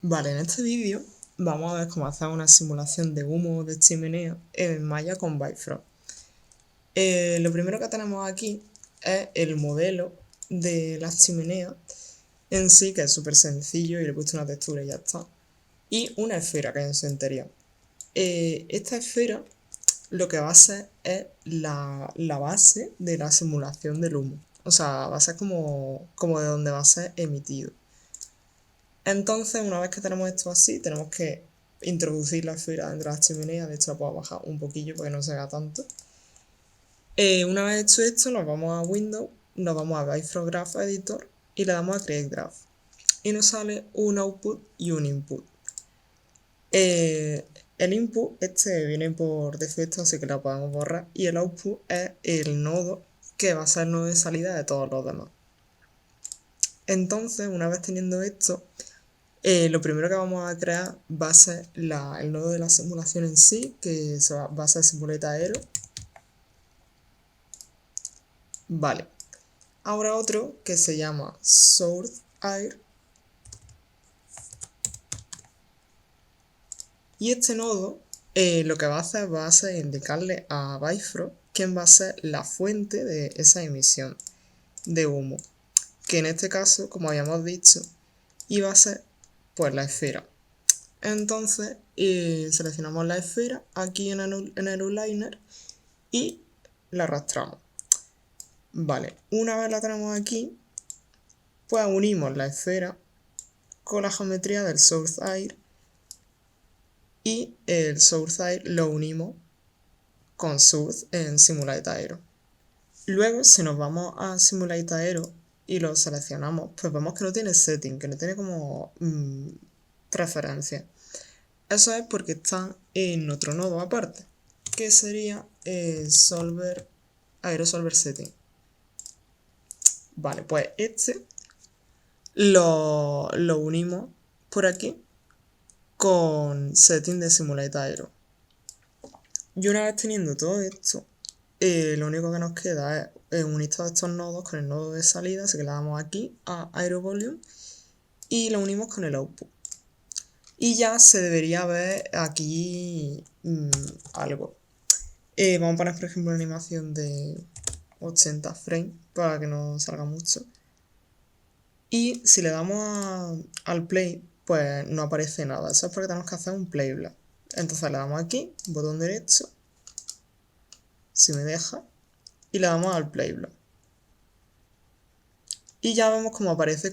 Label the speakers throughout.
Speaker 1: Vale, en este vídeo vamos a ver cómo hacer una simulación de humo de chimenea en Maya con Bifrog. Lo primero que tenemos aquí es el modelo de la chimenea en sí, que es súper sencillo y le he puesto una textura y ya está. Y una esfera que hay en su interior. Esta esfera lo que va a ser es la base de la simulación del humo. O sea, va a ser como de donde va a ser emitido. Entonces, una vez que tenemos esto así, tenemos que introducir la esfera dentro de la chimenea. De hecho, la puedo bajar un poquillo para que no se vea tanto. Una vez hecho esto, nos vamos a Windows, nos vamos a Bifrog Graph Editor y le damos a Create Graph. Y nos sale un output y un input. El input viene por defecto, así que lo podemos borrar. Y el output es el nodo que va a ser el nodo de salida de todos los demás. Entonces, una vez teniendo esto, lo primero que vamos a crear va a ser el nodo de la simulación en sí, que va a ser Simulate Aero. Vale. Ahora otro que se llama Source Air. Y este nodo lo que va a ser indicarle a Bifrog quién va a ser la fuente de esa emisión de humo. Que en este caso, como habíamos dicho, iba a ser pues la esfera. Entonces seleccionamos la esfera aquí en el outliner y la arrastramos. Vale, una vez la tenemos aquí, pues unimos la esfera con la geometría del Source Air y el Source Air lo unimos con Source en Simulate Aero. Luego, si nos vamos a Simulate Aero y lo seleccionamos, pues vemos que no tiene setting, que no tiene como preferencia. Eso es porque está en otro nodo aparte, que sería Solver Aero Solver Setting. Vale, pues lo unimos por aquí con setting de Simulate Aero. Y una vez teniendo todo esto, lo único que nos queda es unir todos estos nodos con el nodo de salida, así que le damos aquí a Aero Volume y lo unimos con el output. Y ya se debería ver aquí algo. Vamos a poner, por ejemplo, una animación de 80 frames para que no salga mucho. Y si le damos al play, pues no aparece nada. Eso es porque tenemos que hacer un playback. Entonces le damos aquí, botón derecho, si me deja, y le damos al playback. Y ya vemos como aparece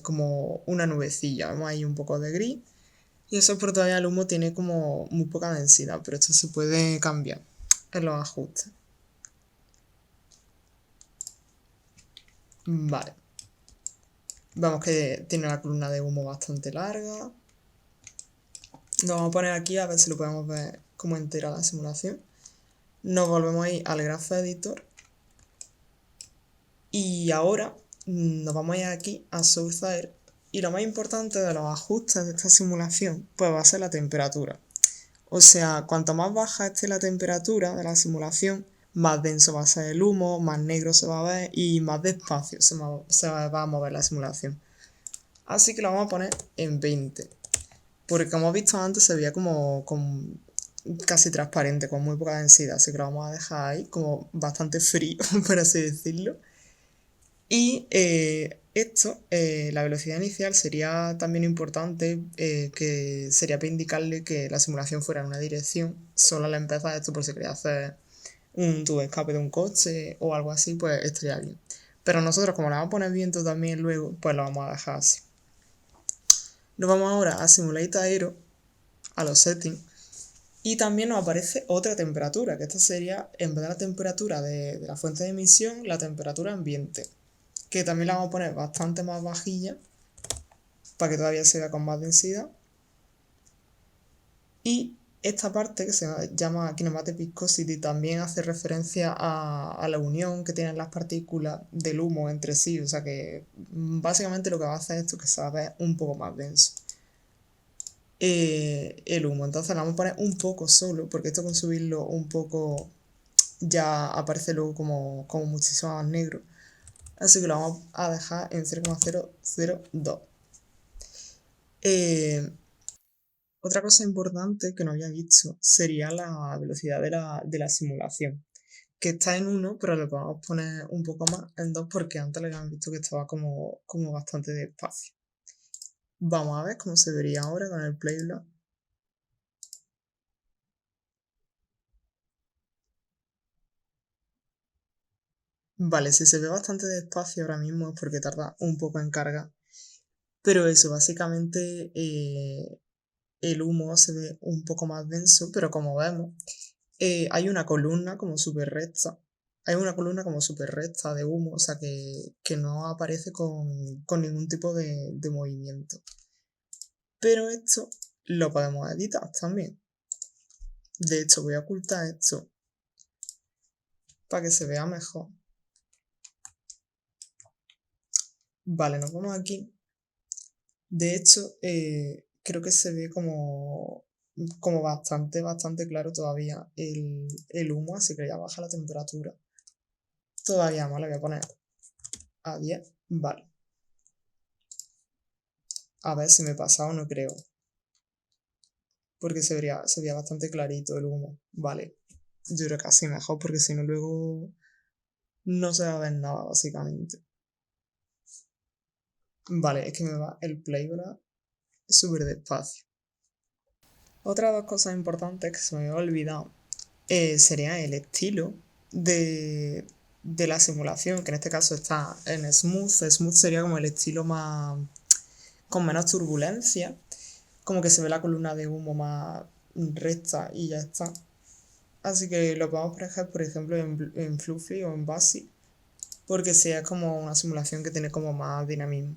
Speaker 1: como una nubecilla. Vemos ahí un poco de gris. Y eso es porque todavía el humo tiene como muy poca densidad, pero esto se puede cambiar en los ajustes. Vale. Vemos que tiene una columna de humo bastante larga. Lo vamos a poner aquí a ver si lo podemos ver como entera la simulación. Nos volvemos a ir al Graph Editor. Y ahora nos vamos a ir aquí a Source Air. Y lo más importante de los ajustes de esta simulación, pues va a ser la temperatura. O sea, cuanto más baja esté la temperatura de la simulación, más denso va a ser el humo, más negro se va a ver y más despacio se va a mover la simulación. Así que lo vamos a poner en 20. Porque como hemos visto antes se veía como casi transparente, con muy poca densidad. Así que lo vamos a dejar ahí como bastante frío, por así decirlo. Y la velocidad inicial sería también importante, que sería para indicarle que la simulación fuera en una dirección. Solo al empezar esto, por si quería hacer un tubo de escape de un coche o algo así, pues estaría bien. Pero nosotros, como le vamos a poner viento también luego, pues lo vamos a dejar así. Nos vamos ahora a Simulate Aero, a los settings, y también nos aparece otra temperatura, que esta sería, en vez de la temperatura de la fuente de emisión, la temperatura ambiente, que también la vamos a poner bastante más bajilla, para que todavía se vea con más densidad. Y esta parte, que se llama Kinematic Viscosity, también hace referencia a la unión que tienen las partículas del humo entre sí, o sea que básicamente lo que va a hacer esto es que se va a ver un poco más denso. El humo, entonces la vamos a poner un poco solo, porque esto con subirlo un poco ya aparece luego como muchísimo más negro. Así que lo vamos a dejar en 0,002. Eh, Otra cosa importante que no había visto sería la velocidad de la simulación, que está en 1, pero le podemos poner un poco más en 2 porque antes le habíamos visto que estaba como bastante despacio. Vamos a ver cómo se vería ahora con el Playblad. Vale, si se ve bastante despacio ahora mismo es porque tarda un poco en cargar. Pero eso, básicamente el humo se ve un poco más denso, pero como vemos, hay una columna como súper recta. Hay una columna como súper recta de humo, o sea que no aparece con ningún tipo de movimiento. Pero esto lo podemos editar también. De hecho, voy a ocultar esto para que se vea mejor. Vale, nos vamos aquí. De hecho, creo que se ve como bastante claro todavía el humo, así que ya baja la temperatura. Todavía más, le voy a poner a 10. Vale. A ver si me pasa o no creo. Porque se vería bastante clarito el humo. Vale. Yo creo que así mejor, porque si no luego no se va a ver nada, básicamente. Vale, es que me va el playback súper despacio. Otras dos cosas importantes que se me había olvidado sería el estilo de la simulación, que en este caso está en Smooth. Smooth sería como el estilo más con menos turbulencia, como que se ve la columna de humo más recta y ya está. Así que lo podemos manejar, por ejemplo, en Fluffy o en Basic, porque sí es como una simulación que tiene como más dinamismo.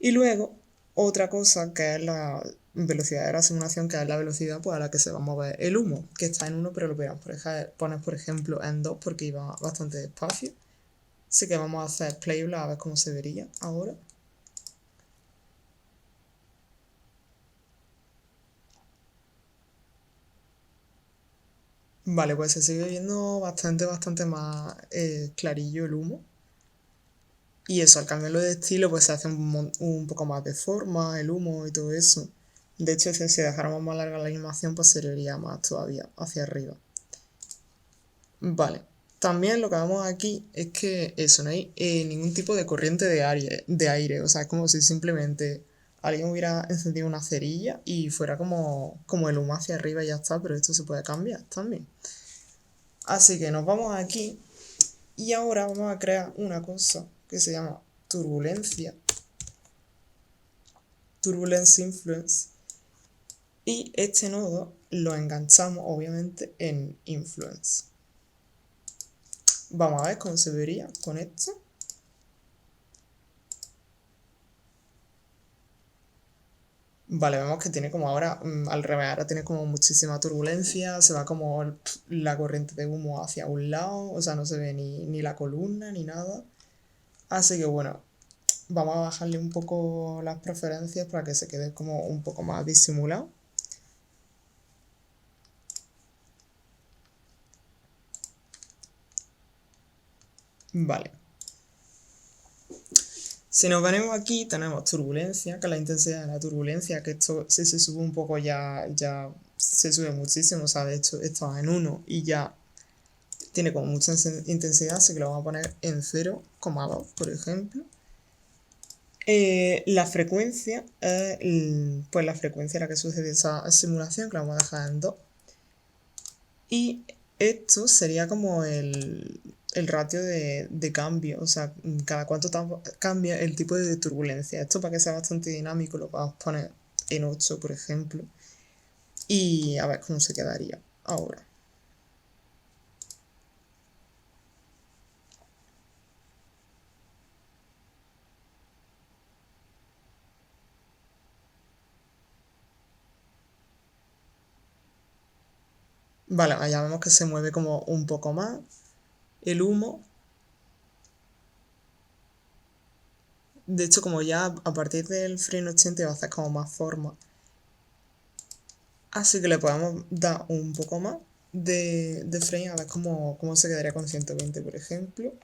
Speaker 1: Y luego, otra cosa que es la velocidad de la simulación, que es la velocidad pues, a la que se va a mover el humo, que está en 1, pero lo podemos poner, por ejemplo, en 2 porque iba bastante despacio. Así que vamos a hacer playable a ver cómo se vería ahora. Vale, pues se sigue viendo bastante más clarillo el humo. Y eso, al cambiarlo de estilo, pues se hace un poco más de forma, el humo y todo eso. De hecho, si dejáramos más larga la animación, pues se vería más todavía hacia arriba. Vale. También lo que vemos aquí es que eso, no hay ningún tipo de corriente de aire. O sea, es como si simplemente alguien hubiera encendido una cerilla y fuera como el humo hacia arriba y ya está, pero esto se puede cambiar también. Así que nos vamos aquí y ahora vamos a crear una cosa que se llama turbulencia. Turbulence Influence. Y este nodo lo enganchamos obviamente en Influence. Vamos a ver cómo se vería con esto. Vale, vemos que tiene como ahora, al revés, ahora tiene como muchísima turbulencia, se va como la corriente de humo hacia un lado, o sea, no se ve ni la columna ni nada. Así que bueno, vamos a bajarle un poco las preferencias para que se quede como un poco más disimulado. Vale. Si nos venimos aquí, tenemos turbulencia, que es la intensidad de la turbulencia, que esto si se sube un poco ya se sube muchísimo, o sea, de hecho esto va en 1 y ya tiene como mucha intensidad, así que lo vamos a poner en 0,2, por ejemplo. La frecuencia es pues la frecuencia a la que sucede esa simulación, que la vamos a dejar en 2. Y esto sería como el ratio de cambio, o sea, cada cuánto cambia el tipo de turbulencia. Esto para que sea bastante dinámico lo vamos a poner en 8, por ejemplo. Y a ver cómo se quedaría ahora. Vale, allá vemos que se mueve como un poco más el humo. De hecho, como ya a partir del frame 80 va a hacer como más forma. Así que le podemos dar un poco más de frame a ver cómo se quedaría con 120, por ejemplo.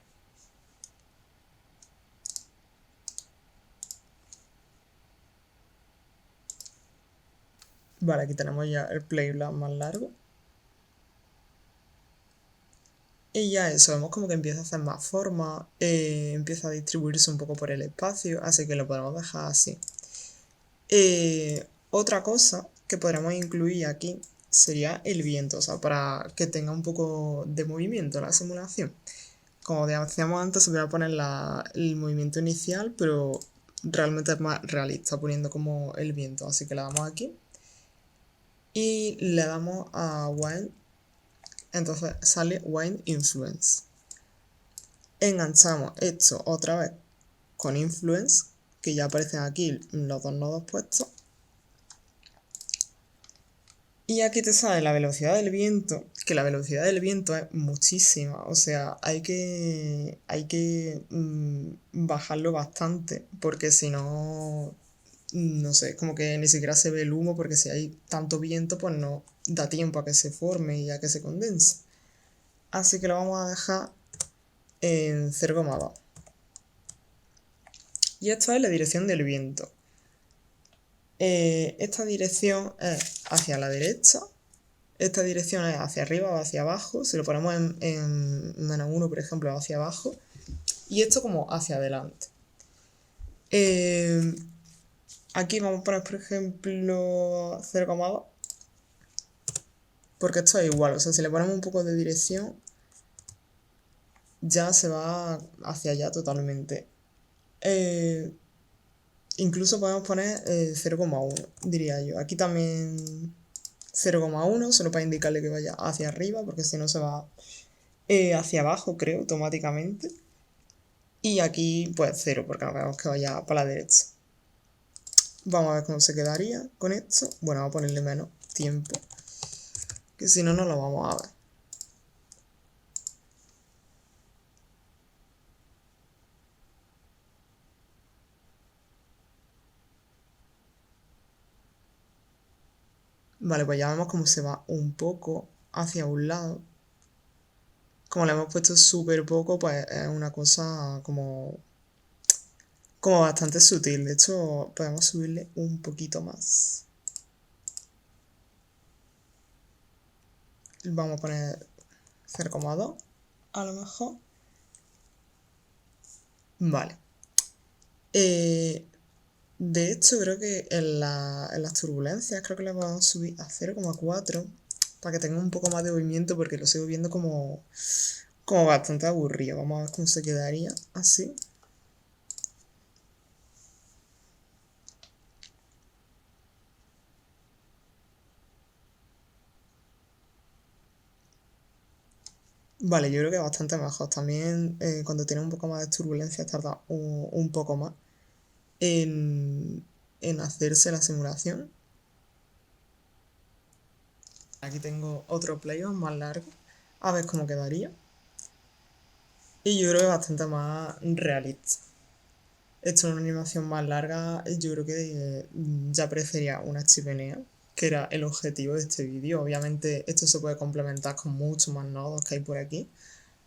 Speaker 1: Vale, aquí tenemos ya el playground más largo. Y ya eso, vemos como que empieza a hacer más forma, empieza a distribuirse un poco por el espacio, así que lo podemos dejar así. Otra cosa que podríamos incluir aquí sería el viento, o sea, para que tenga un poco de movimiento la simulación. Como decíamos antes, se podría poner el movimiento inicial, pero realmente es más realista poniendo como el viento. Así que le damos aquí y le damos a Wind, entonces sale Wind Influence. Enganchamos esto otra vez con Influence, que ya aparecen aquí los dos nodos puestos. Y aquí te sale la velocidad del viento, que la velocidad del viento es muchísima, o sea, hay que bajarlo bastante, porque si no, no sé, como que ni siquiera se ve el humo, porque si hay tanto viento, pues no da tiempo a que se forme y a que se condense. Así que lo vamos a dejar en 0,2. Y esto es la dirección del viento. Esta dirección es hacia la derecha, esta dirección es hacia arriba o hacia abajo, si lo ponemos en -1, por ejemplo, hacia abajo, y esto como hacia adelante. Aquí vamos a poner, por ejemplo, 0,2, porque esto es igual, o sea, si le ponemos un poco de dirección, ya se va hacia allá totalmente. Incluso podemos poner 0,1, diría yo. Aquí también 0,1, solo para indicarle que vaya hacia arriba, porque si no se va hacia abajo, creo, automáticamente. Y aquí, pues 0, porque no queremos que vaya para la derecha. Vamos a ver cómo se quedaría con esto. Bueno, vamos a ponerle menos tiempo, que si no, no lo vamos a ver. Vale, pues ya vemos cómo se va un poco hacia un lado. Como le hemos puesto súper poco, pues es una cosa como bastante sutil. De hecho, podemos subirle un poquito más. Vamos a poner 0,2 a lo mejor. Vale. De hecho, creo que en las turbulencias creo que le vamos a subir a 0,4 para que tenga un poco más de movimiento, porque lo sigo viendo como bastante aburrido. Vamos a ver cómo se quedaría así. Vale, yo creo que bastante mejor. También cuando tiene un poco más de turbulencia tarda un poco más en hacerse la simulación. Aquí tengo otro playback más largo. A ver cómo quedaría. Y yo creo que bastante más realista. Esto es una animación más larga, yo creo que ya parecería una chimenea, que era el objetivo de este vídeo. Obviamente esto se puede complementar con muchos más nodos que hay por aquí,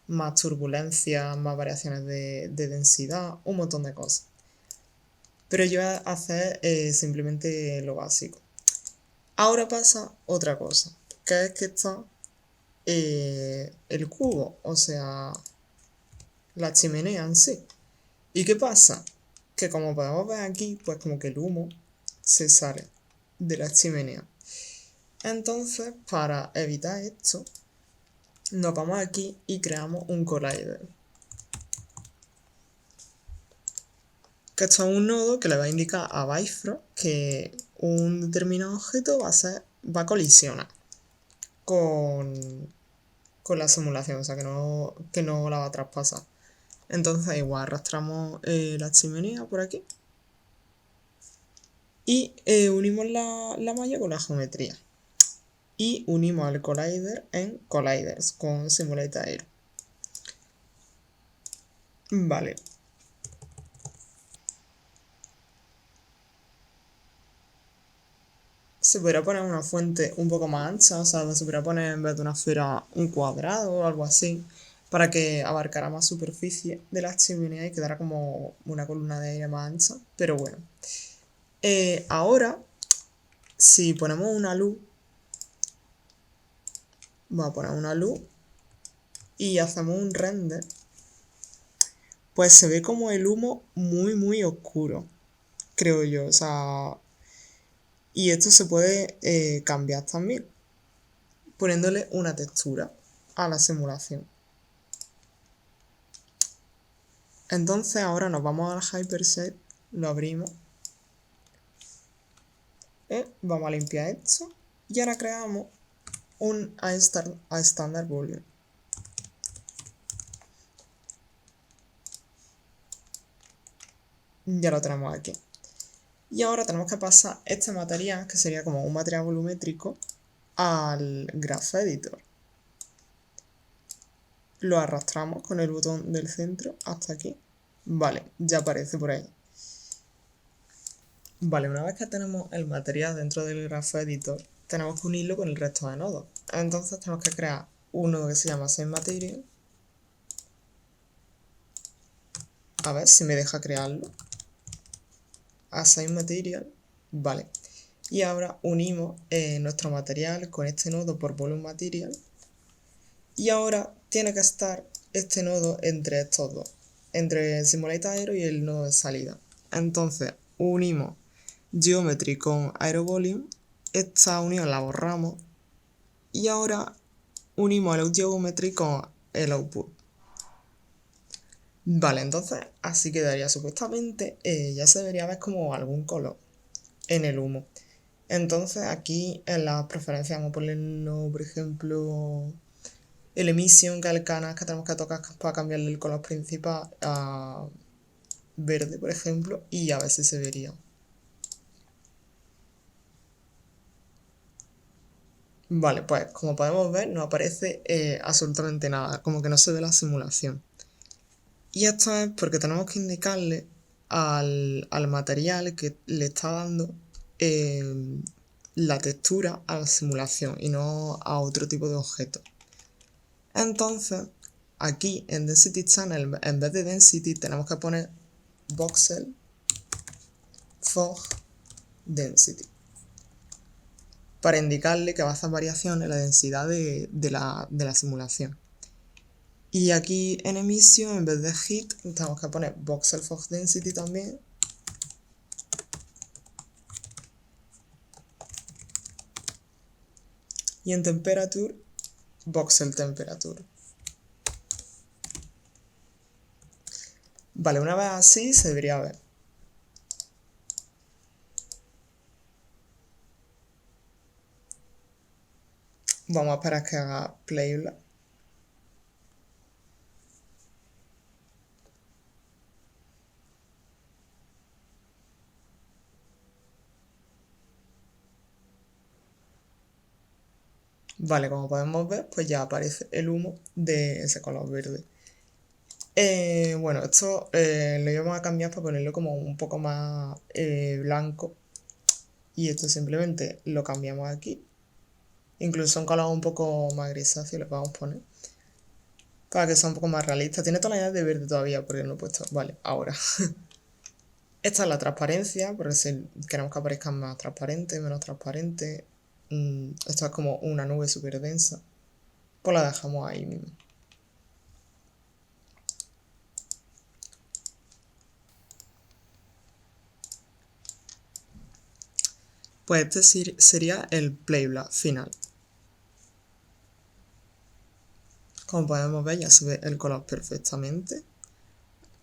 Speaker 1: más turbulencias, más variaciones de densidad, un montón de cosas. Pero yo voy a hacer simplemente lo básico. Ahora pasa otra cosa, que es que está el cubo, o sea, la chimenea en sí. ¿Y qué pasa? Que como podemos ver aquí, pues como que el humo se sale de la chimenea. Entonces, para evitar esto, nos vamos aquí y creamos un collider. Que esto es un nodo que le va a indicar a Bifrost que un determinado objeto va a colisionar con la simulación, o sea que no la va a traspasar. Entonces igual arrastramos la chimenea por aquí y unimos la malla con la geometría. Y unimos al collider en colliders con Simulate Aero. Vale. Se podría poner una fuente un poco más ancha, o sea, se podría poner en vez de una esfera un cuadrado o algo así, para que abarcara más superficie de la chimenea y quedara como una columna de aire más ancha. Pero bueno. Ahora si ponemos una luz, vamos a poner una luz y hacemos un render, pues se ve como el humo muy oscuro, creo yo. O sea, y esto se puede cambiar también, poniéndole una textura a la simulación. Entonces ahora nos vamos a la Hyperset, lo abrimos, vamos a limpiar esto y ahora creamos un Standard Volume. Ya lo tenemos aquí. Y ahora tenemos que pasar este material, que sería como un material volumétrico, al Graph Editor. Lo arrastramos con el botón del centro hasta aquí. Vale, ya aparece por ahí. Vale, una vez que tenemos el material dentro del Graph Editor, tenemos que unirlo con el resto de nodos. Entonces tenemos que crear un nodo que se llama SameMaterial. A ver si me deja crearlo. Assign Material. Vale. Y ahora unimos nuestro material con este nodo por Volume Material. Y ahora tiene que estar este nodo entre estos dos, entre el Simulate Aero y el nodo de salida. Entonces unimos Geometry con AeroVolume, esta unión la borramos y ahora unimos el Geometry con el Output. Vale, entonces así quedaría supuestamente, ya se debería ver como algún color en el humo. Entonces aquí en las preferencias vamos a ponerlo, por ejemplo, el Emission, que es el canal que tenemos que tocar para cambiarle el color principal a verde, por ejemplo, y a ver si se vería. Vale, pues como podemos ver no aparece absolutamente nada, como que no se ve la simulación. Y esto es porque tenemos que indicarle al material que le está dando la textura a la simulación y no a otro tipo de objeto. Entonces, aquí en Density Channel, en vez de Density, tenemos que poner Voxel Fog Density para indicarle que va a hacer variación en la densidad de la simulación. Y aquí en Emission, en vez de Heat, tenemos que poner Voxel Fog Density también. Y en Temperature, Voxel Temperature. Vale, una vez así se debería ver. Vamos a esperar que haga playback. Vale, como podemos ver, pues ya aparece el humo de ese color verde. Bueno, esto lo íbamos a cambiar para ponerlo como un poco más blanco. Y esto simplemente lo cambiamos aquí. Incluso un color un poco más grisáceo lo vamos a poner. Para que sea un poco más realista. Tiene tonalidad de verde todavía porque no lo he puesto. Vale, ahora. Esta es la transparencia, porque si queremos que aparezca más transparente, menos transparente. Esto es como una nube súper densa. Pues la dejamos ahí mismo. Pues este sería el playback final. Como podemos ver, ya se ve el color perfectamente.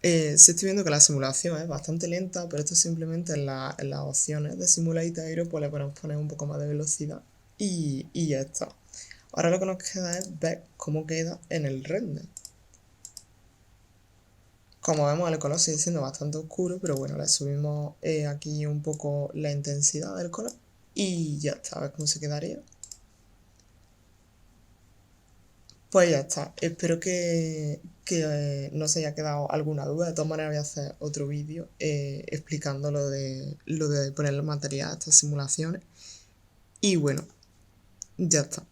Speaker 1: Sí estoy viendo que la simulación es bastante lenta, pero esto simplemente en las opciones de Simulate Aero pues le podemos poner un poco más de velocidad y ya está. Ahora lo que nos queda es ver cómo queda en el render. Como vemos, el color sigue siendo bastante oscuro, pero bueno, le subimos aquí un poco la intensidad del color y ya está, a ver cómo se quedaría. Pues ya está, espero que no se haya quedado alguna duda. De todas maneras voy a hacer otro vídeo explicando lo de poner el material a estas simulaciones. Y bueno, ya está.